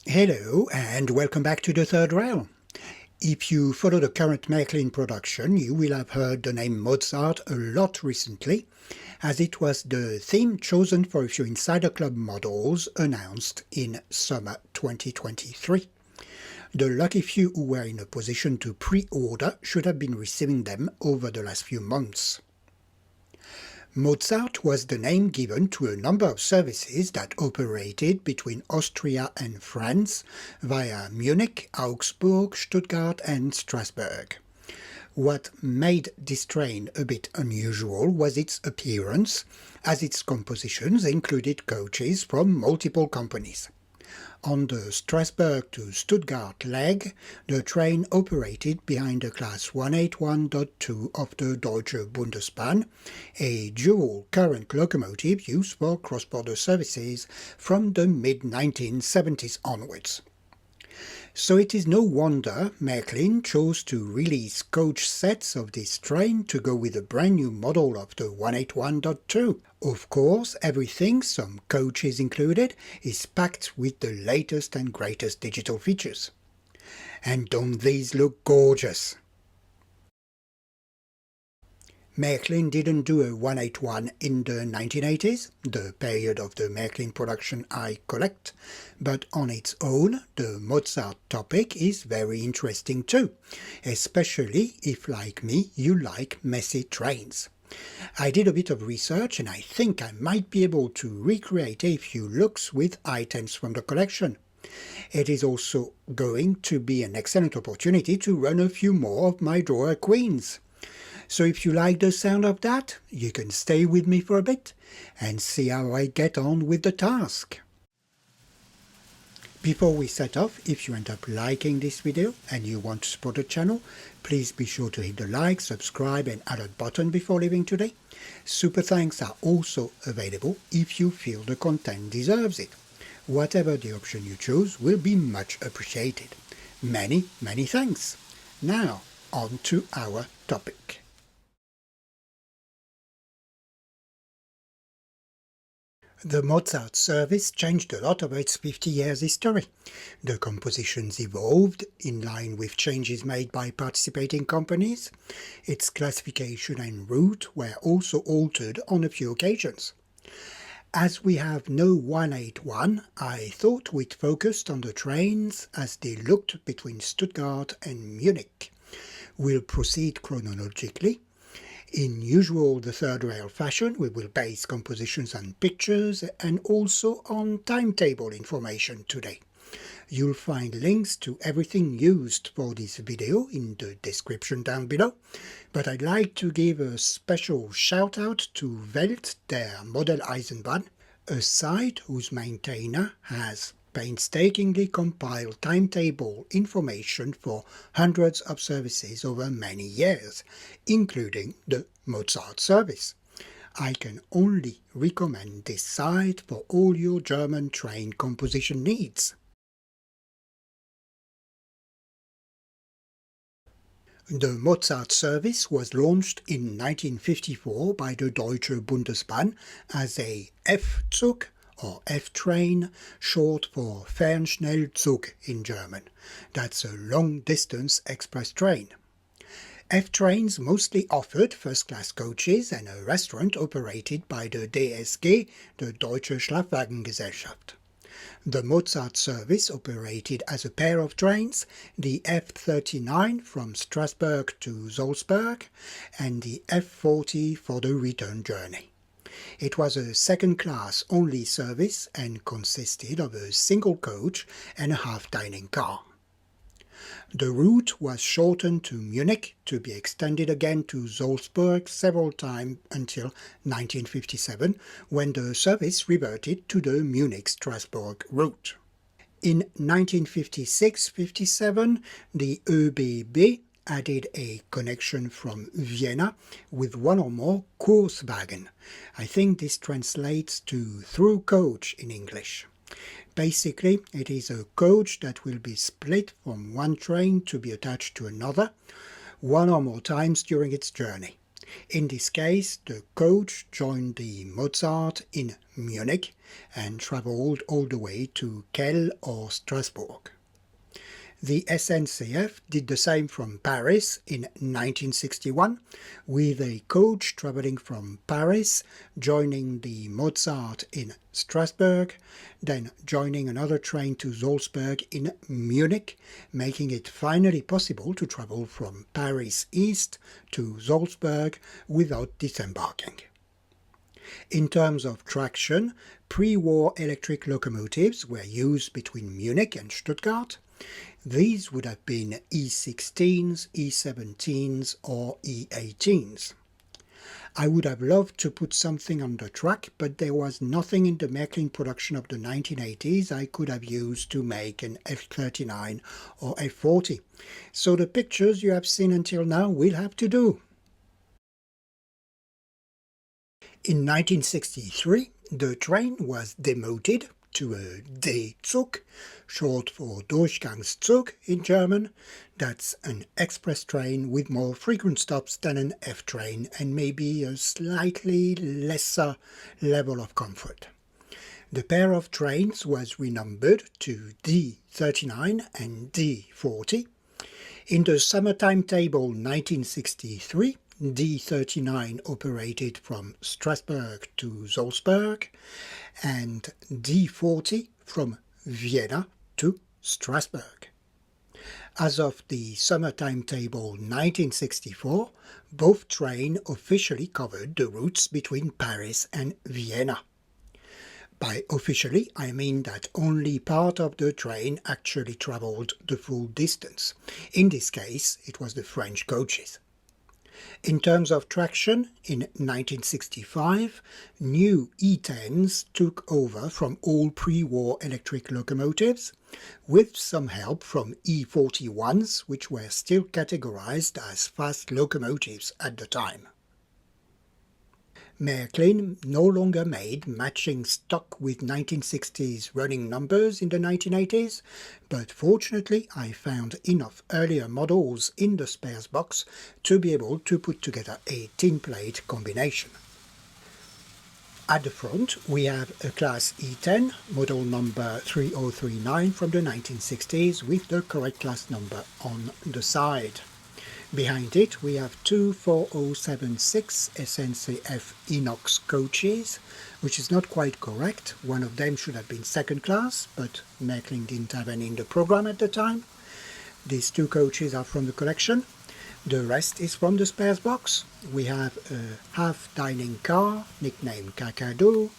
Hello and welcome back to the third rail. If you follow the current Märklin production, you will have heard the name Mozart a lot recently, as it was the theme chosen for a few Insider Club models announced in summer 2023. The lucky few who were in a position to pre-order should have been receiving them over the last few months. Mozart was the name given to a number of services that operated between Austria and France via Munich, Augsburg, Stuttgart and Strasbourg. What made this train a bit unusual was its appearance, as its compositions included coaches from multiple companies. On the Strasbourg to Stuttgart leg, the train operated behind the Class 181.2 of the Deutsche Bundesbahn, a dual-current locomotive used for cross-border services from the mid-1970s onwards. So it is no wonder Märklin chose to release coach sets of this train to go with a brand new model of the 181.2. Of course, everything, some coaches included, is packed with the latest and greatest digital features. And don't these look gorgeous? Märklin didn't do a 181 in the 1980s, the period of the Märklin production I collect, but on its own, the Mozart topic is very interesting too, especially if, like me, you like messy trains. I did a bit of research and I think I might be able to recreate a few looks with items from the collection. It is also going to be an excellent opportunity to run a few more of my drawer queens. So if you like the sound of that, you can stay with me for a bit and see how I get on with the task. Before we set off, if you end up liking this video and you want to support the channel, please be sure to hit the like, subscribe and alert button before leaving today. Super thanks are also available if you feel the content deserves it. Whatever the option you choose will be much appreciated. Many thanks. Now, on to our topic. The Mozart service changed a lot over its 50 years history. The compositions evolved in line with changes made by participating companies. Its classification and route were also altered on a few occasions. As we have no 181, I thought we'd focus on the trains as they looked between Stuttgart and Munich. We'll proceed chronologically. In usual the third rail fashion, we will base compositions on pictures and also on timetable information today. You'll find links to everything used for this video in the description down below, but I'd like to give a special shout out to Welt der Modelleisenbahn, a site whose maintainer has painstakingly compiled timetable information for hundreds of services over many years, including the Mozart service. I can only recommend this site for all your German train composition needs. The Mozart service was launched in 1954 by the Deutsche Bundesbahn as a F-Zug or F-train, short for Fernschnellzug in German. That's a long-distance express train. F-trains mostly offered first-class coaches and a restaurant operated by the DSG, the Deutsche Schlafwagengesellschaft. The Mozart service operated as a pair of trains, the F39 from Strasbourg to Salzburg and the F40 for the return journey. It was a second-class only service and consisted of a single coach and a half-dining car. The route was shortened to Munich to be extended again to Salzburg several times until 1957, when the service reverted to the Munich-Strasbourg route. In 1956-57, the ÖBB added a connection from Vienna with one or more Kurswagen. I think this translates to through coach in English. Basically, it is a coach that will be split from one train to be attached to another, one or more times during its journey. In this case, the coach joined the Mozart in Munich and travelled all the way to Kehl or Strasbourg. The SNCF did the same from Paris in 1961, with a coach travelling from Paris, joining the Mozart in Strasbourg, then joining another train to Salzburg in Munich, making it finally possible to travel from Paris east to Salzburg without disembarking. In terms of traction, pre-war electric locomotives were used between Munich and Stuttgart. These would have been E16s, E17s or E18s. I would have loved to put something on the track, but there was nothing in the Märklin production of the 1980s I could have used to make an F39 or F40. So the pictures you have seen until now will have to do. In 1963, the train was demoted to a D-Zug, short for Durchgangszug in German. That's an express train with more frequent stops than an F train and maybe a slightly lesser level of comfort. The pair of trains was renumbered to D39 and D40. In the summer timetable 1963, D39 operated from Strasbourg to Salzburg and D40 from Vienna to Strasbourg. As of the summer timetable 1964, both trains officially covered the routes between Paris and Vienna. By officially, I mean that only part of the train actually travelled the full distance. In this case, it was the French coaches. In terms of traction, in 1965, new E10s took over from all pre-war electric locomotives, with some help from E41s, which were still categorized as fast locomotives at the time. Märklin no longer made matching stock with 1960s running numbers in the 1980s, but fortunately I found enough earlier models in the spares box to be able to put together a tin plate combination. At the front we have a Class E10, model number 3039 from the 1960s with the correct class number on the side. Behind it we have two 4076 SNCF inox coaches, which is not quite correct. One of them should have been second class, but Märklin didn't have any in the program at the time. These two coaches are from the collection. The rest is from the spares box. We have a half dining car, nicknamed Kakadu,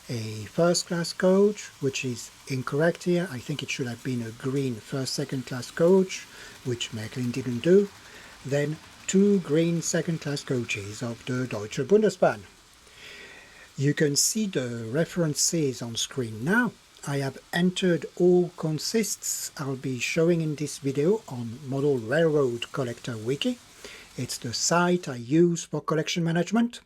a first class coach, which is incorrect here. I think it should have been a green first-second class coach, which Märklin didn't do. Then two green second-class coaches of the Deutsche Bundesbahn. You can see the references on screen now. I have entered all consists I'll be showing in this video on Model Railroad Collector Wiki. It's the site I use for collection management,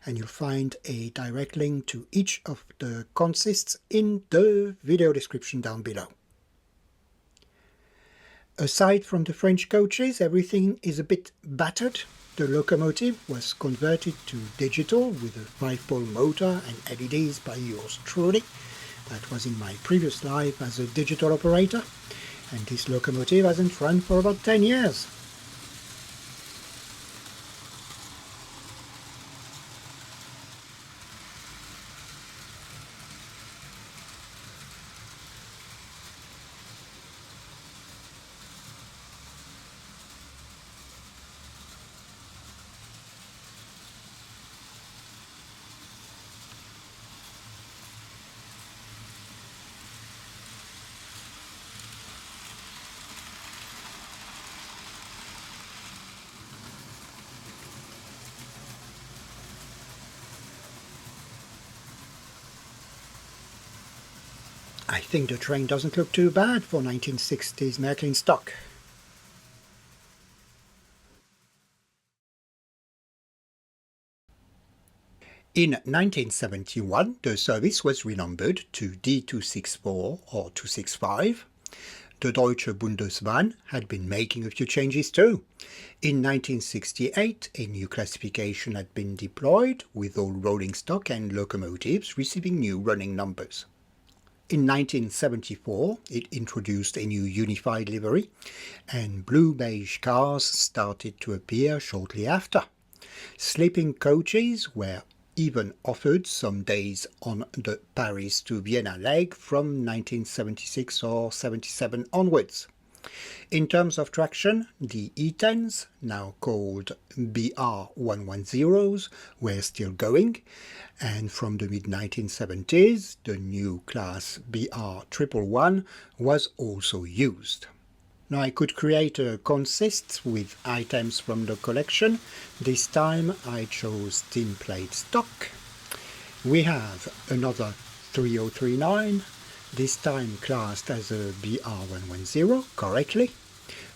and you'll find a direct link to each of the consists in the video description down below. Aside from the French coaches, everything is a bit battered. The locomotive was converted to digital with a 5-pole motor and LEDs by yours truly. That was in my previous life as a digital operator, and this locomotive hasn't run for about 10 years. I think the train doesn't look too bad for 1960s Märklin stock. In 1971, the service was renumbered to D264 or 265. The Deutsche Bundesbahn had been making a few changes too. In 1968, a new classification had been deployed, with all rolling stock and locomotives receiving new running numbers. In 1974, it introduced a new unified livery, and blue-beige cars started to appear shortly after. Sleeping coaches were even offered some days on the Paris to Vienna leg from 1976 or 77 onwards. In terms of traction, the E10s, now called BR110s, were still going, and from the mid-1970s, the new class BR111 was also used. Now I could create a consist with items from the collection. This time I chose tin plate stock. We have another 3039, this time classed as a BR110 correctly.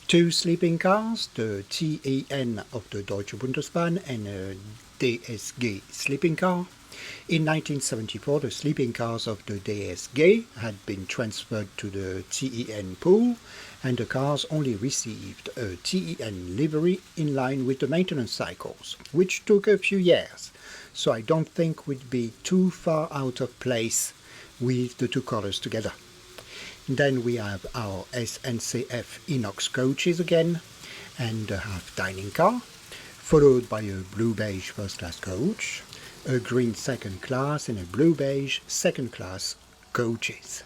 Two sleeping cars, the TEN of the Deutsche Bundesbahn and a DSG sleeping car. In 1974, the sleeping cars of the DSG had been transferred to the TEN pool, and the cars only received a TEN livery in line with the maintenance cycles, which took a few years, so I don't think we'd be too far out of place with the two colours together. Then we have our SNCF inox coaches again, and a half dining car, followed by a blue-beige first-class coach, a green second class and a blue-beige second-class coaches.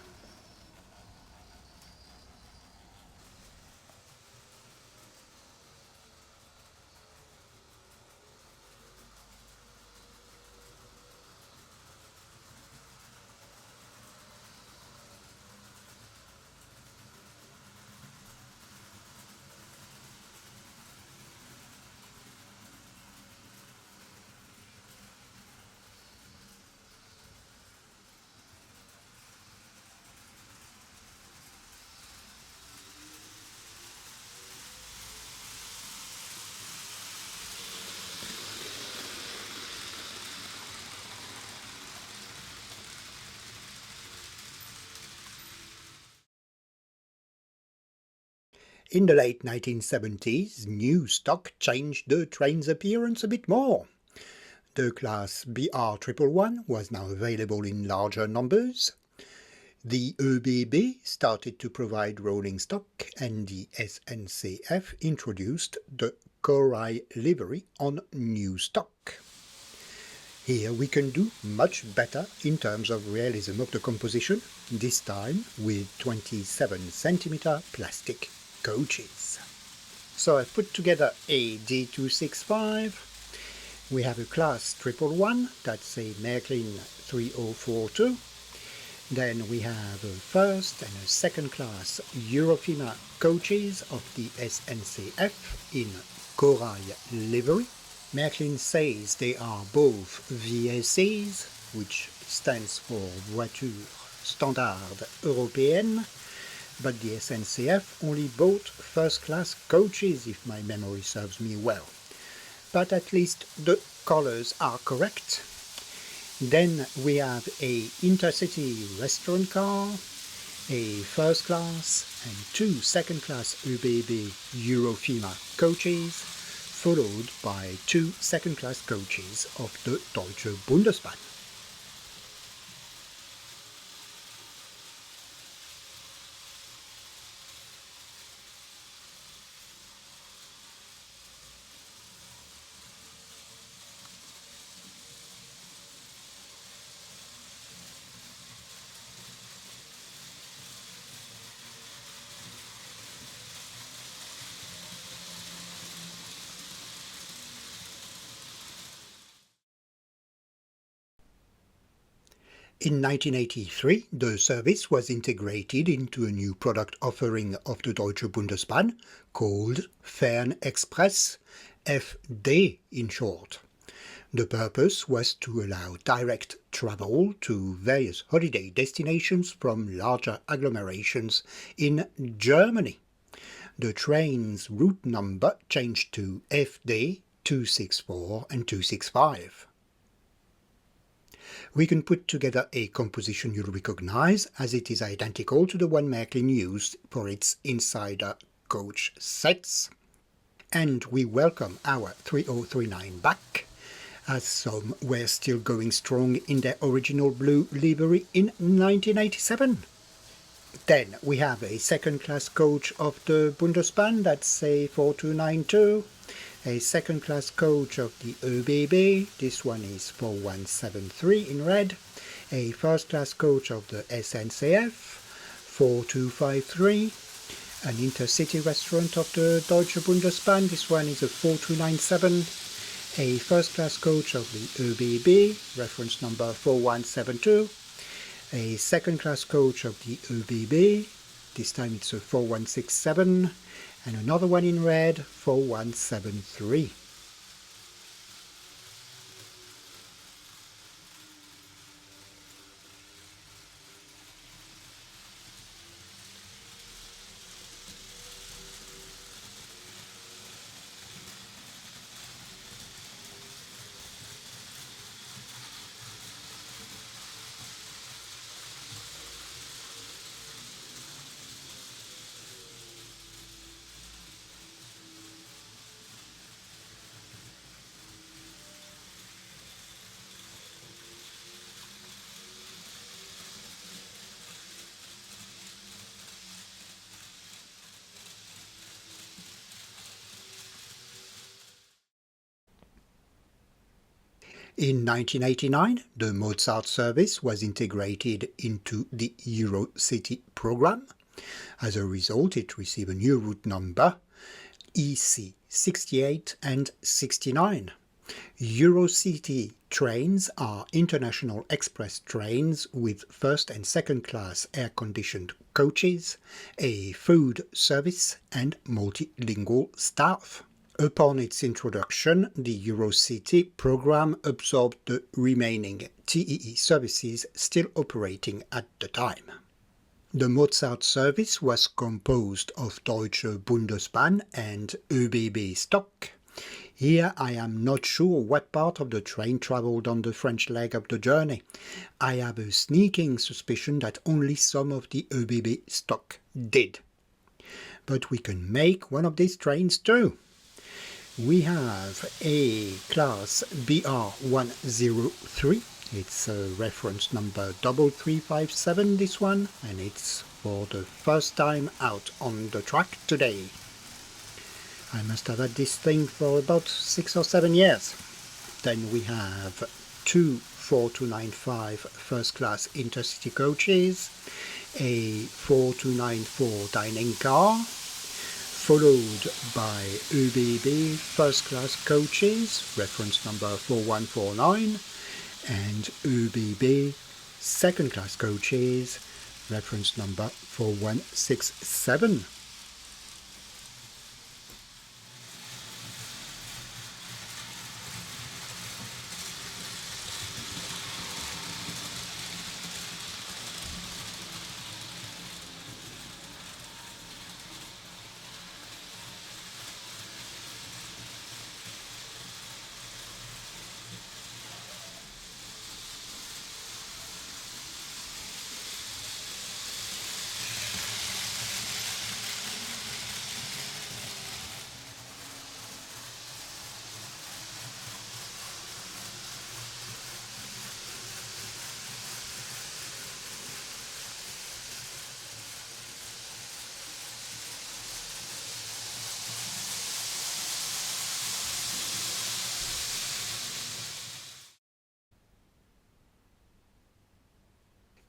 In the late 1970s, new stock changed the train's appearance a bit more. The class BR111 was now available in larger numbers. The ÖBB started to provide rolling stock, and the SNCF introduced the Corail livery on new stock. Here we can do much better in terms of realism of the composition, this time with 27 cm plastic coaches. So I've put together a D265. We have a class 111, that's a Märklin 3042. Then we have a first and a second class Eurofima coaches of the SNCF in Corail livery. Märklin says they are both VSEs, which stands for Voiture Standard Européenne, but the SNCF only bought first-class coaches, if my memory serves me well. But at least the colours are correct. Then we have a intercity restaurant car, a first-class and two second-class ÖBB Eurofima coaches, followed by two second-class coaches of the Deutsche Bundesbahn. In 1983, the service was integrated into a new product offering of the Deutsche Bundesbahn called Fernexpress, FD in short. The purpose was to allow direct travel to various holiday destinations from larger agglomerations in Germany. The train's route number changed to FD 264 and 265. We can put together a composition you'll recognize, as it is identical to the one Märklin used for its insider coach sets. And we welcome our 3039 back, as some were still going strong in their original blue livery in 1987. Then we have a second-class coach of the Bundesbahn, that's a 4292. A second-class coach of the ÖBB, this one is 4173 in red. A first-class coach of the SNCF, 4253. An intercity restaurant of the Deutsche Bundesbahn, this one is a 4297. A first-class coach of the ÖBB, reference number 4172. A second-class coach of the ÖBB, this time it's a 4167. And another one in red, 4173. In 1989, the Mozart service was integrated into the Eurocity program. As a result, it received a new route number, EC 68 and 69. Eurocity trains are international express trains with first and second class air-conditioned coaches, a food service and multilingual staff. Upon its introduction, the Eurocity program absorbed the remaining TEE services still operating at the time. The Mozart service was composed of Deutsche Bundesbahn and ÖBB stock. Here I am not sure what part of the train travelled on the French leg of the journey. I have a sneaking suspicion that only some of the ÖBB stock did. But we can make one of these trains too. We have a class BR103. It's a reference number 3357, this one, and it's for the first time out on the track today. I must have had this thing for about 6 or 7 years. Then we have two 4295 first class intercity coaches, a 4294 dining car, followed by ÖBB first class coaches, reference number 4149, and ÖBB second class coaches, reference number 4167.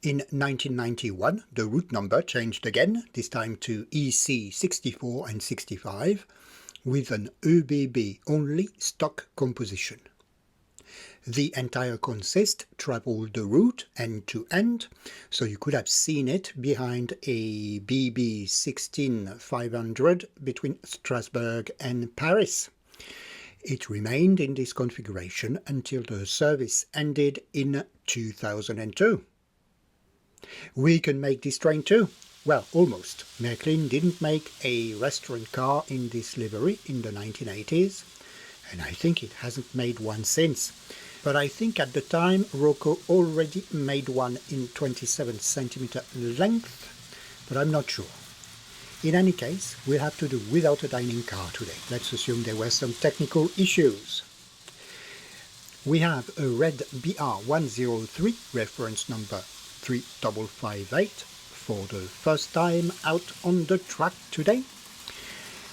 In 1991, the route number changed again, this time to EC 64 and 65, with an ÖBB-only stock composition. The entire consist travelled the route end to end, so you could have seen it behind a BB 16500 between Strasbourg and Paris. It remained in this configuration until the service ended in 2002. We can make this train too. Well, almost. Märklin didn't make a restaurant car in this livery in the 1980s, and I think it hasn't made one since. but I think at the time Rocco already made one in 27 centimeter length, but I'm not sure. In any case, we'll have to do without a dining car today. Let's assume there were some technical issues. We have a red BR103, reference number 3558, for the first time out on the track today.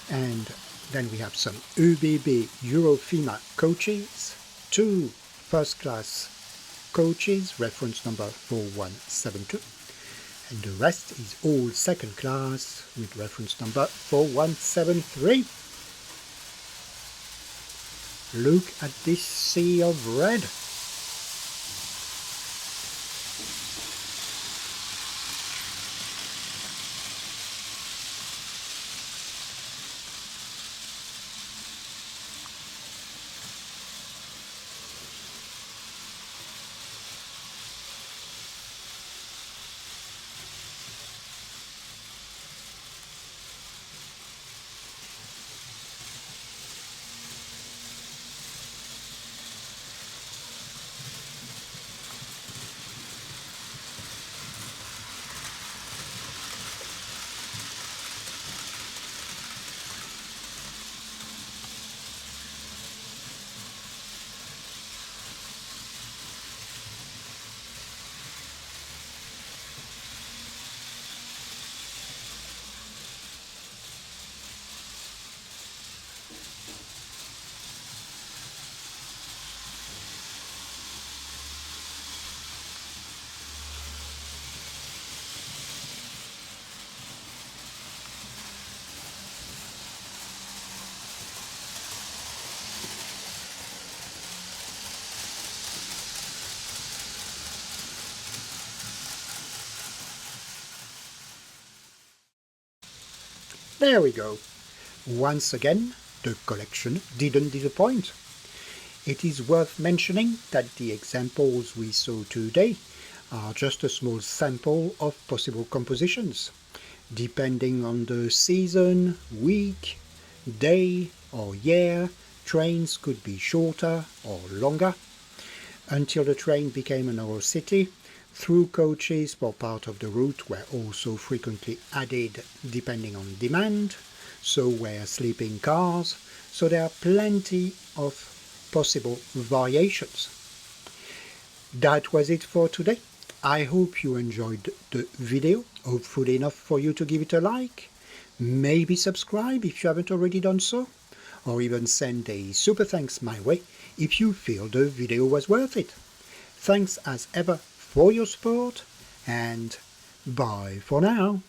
And then we have some ÖBB Eurofima coaches, 2 first-class coaches, reference number 4172. And the rest is all second class with reference number 4173. Look at this sea of red. There we go. Once again, the collection didn't disappoint. It is worth mentioning that the examples we saw today are just a small sample of possible compositions. Depending on the season, week, day or year, trains could be shorter or longer. Until the train became an old city, through coaches for part of the route were also frequently added depending on demand, so were sleeping cars, so there are plenty of possible variations. That was it for today. I hope you enjoyed the video, hopefully enough for you to give it a like, maybe subscribe if you haven't already done so, or even send a super thanks my way if you feel the video was worth it. Thanks as ever for your support, and bye for now.